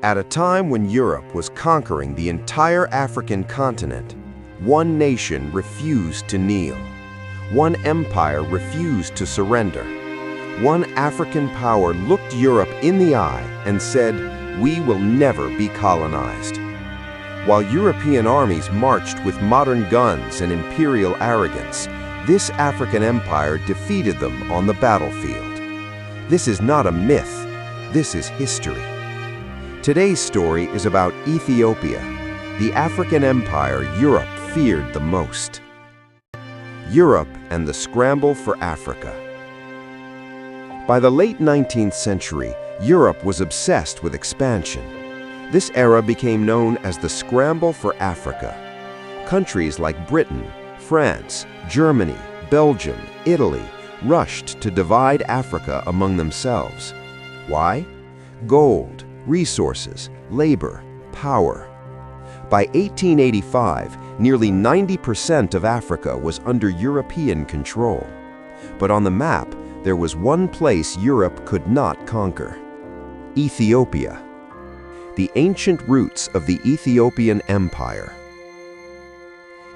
At a time when Europe was conquering the entire African continent, one nation refused to kneel. One empire refused to surrender. One African power looked Europe in the eye and said, "We will never be colonized." While European armies marched with modern guns and imperial arrogance, this African empire defeated them on the battlefield. This is not a myth, this is history. Today's story is about Ethiopia, the African empire Europe feared the most. Europe and the scramble for Africa. By the late 19th century, Europe was obsessed with expansion. This era became known as the Scramble for Africa. Countries like Britain, France, Germany, Belgium, Italy rushed to divide Africa among themselves. Why? Gold, resources, labor, power. By 1885, nearly 90% of Africa was under European control. But on the map, there was one place Europe could not conquer: Ethiopia. The ancient roots of the Ethiopian Empire.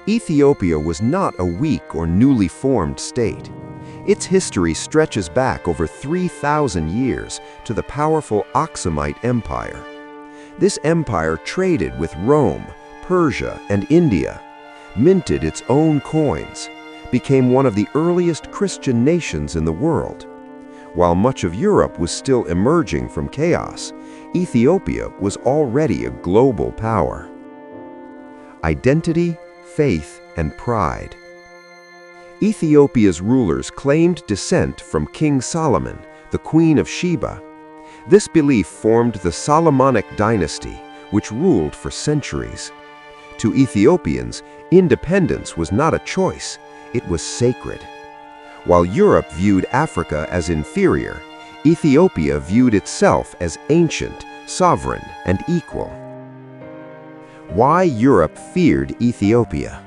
Ethiopia was not a weak or newly formed state. Its history stretches back over 3,000 years to the powerful Aksumite Empire. This empire traded with Rome, Persia, and India, minted its own coins, became one of the earliest Christian nations in the world. While much of Europe was still emerging from chaos, Ethiopia was already a global power. Identity, faith, and pride. Ethiopia's rulers claimed descent from King Solomon, the Queen of Sheba. This belief formed the Solomonic dynasty, which ruled for centuries. To Ethiopians, independence was not a choice, it was sacred. While Europe viewed Africa as inferior, Ethiopia viewed itself as ancient, sovereign, and equal. Why Europe feared Ethiopia?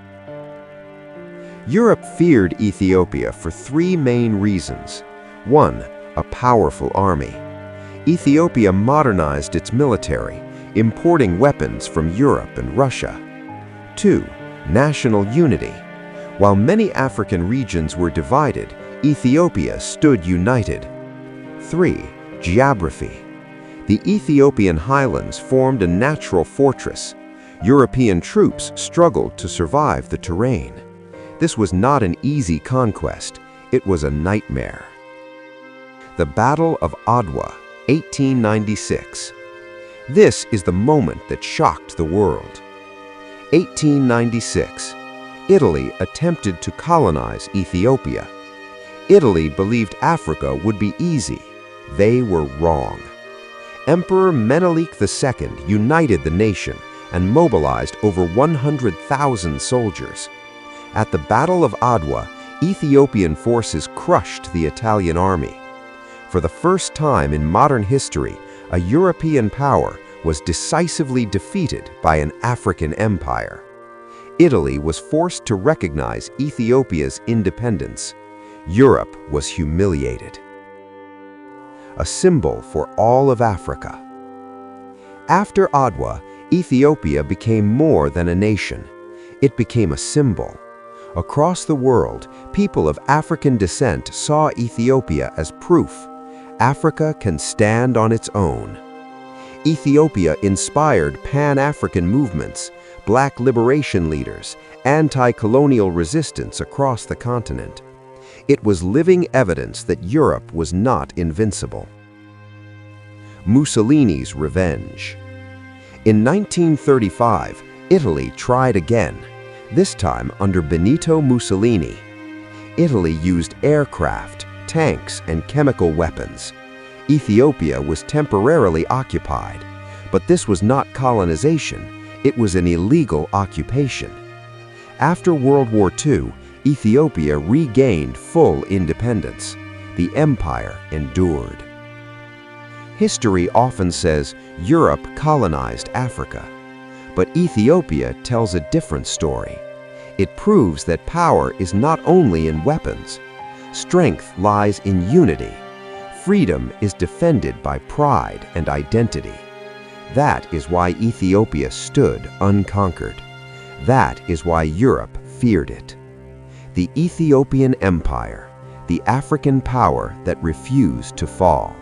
Europe feared Ethiopia for three main reasons. 1. A powerful army. Ethiopia modernized its military, importing weapons from Europe and Russia. 2. National unity. While many African regions were divided, Ethiopia stood united. 3. Geography. The Ethiopian highlands formed a natural fortress. European troops struggled to survive the terrain. This was not an easy conquest, it was a nightmare. The Battle of Adwa, 1896. This is the moment that shocked the world. 1896. Italy attempted to colonize Ethiopia. Italy believed Africa would be easy. They were wrong. Emperor Menelik II united the nation and mobilized over 100,000 soldiers. At the Battle of Adwa, Ethiopian forces crushed the Italian army. For the first time in modern history, a European power was decisively defeated by an African empire. Italy was forced to recognize Ethiopia's independence. Europe was humiliated. A symbol for all of Africa. After Adwa, Ethiopia became more than a nation. It became a symbol. Across the world, people of African descent saw Ethiopia as proof Africa can stand on its own. Ethiopia inspired Pan-African movements, Black liberation leaders, anti-colonial resistance across the continent. It was living evidence that Europe was not invincible. Mussolini's revenge. In 1935, Italy tried again, this time under Benito Mussolini. Italy used aircraft, tanks, and chemical weapons. Ethiopia was temporarily occupied, but this was not colonization, it was an illegal occupation. After World War II, Ethiopia regained full independence. The empire endured. History often says Europe colonized Africa, but Ethiopia tells a different story. It proves that power is not only in weapons. Strength lies in unity. Freedom is defended by pride and identity. That is why Ethiopia stood unconquered. That is why Europe feared it. The Ethiopian Empire, the African power that refused to fall.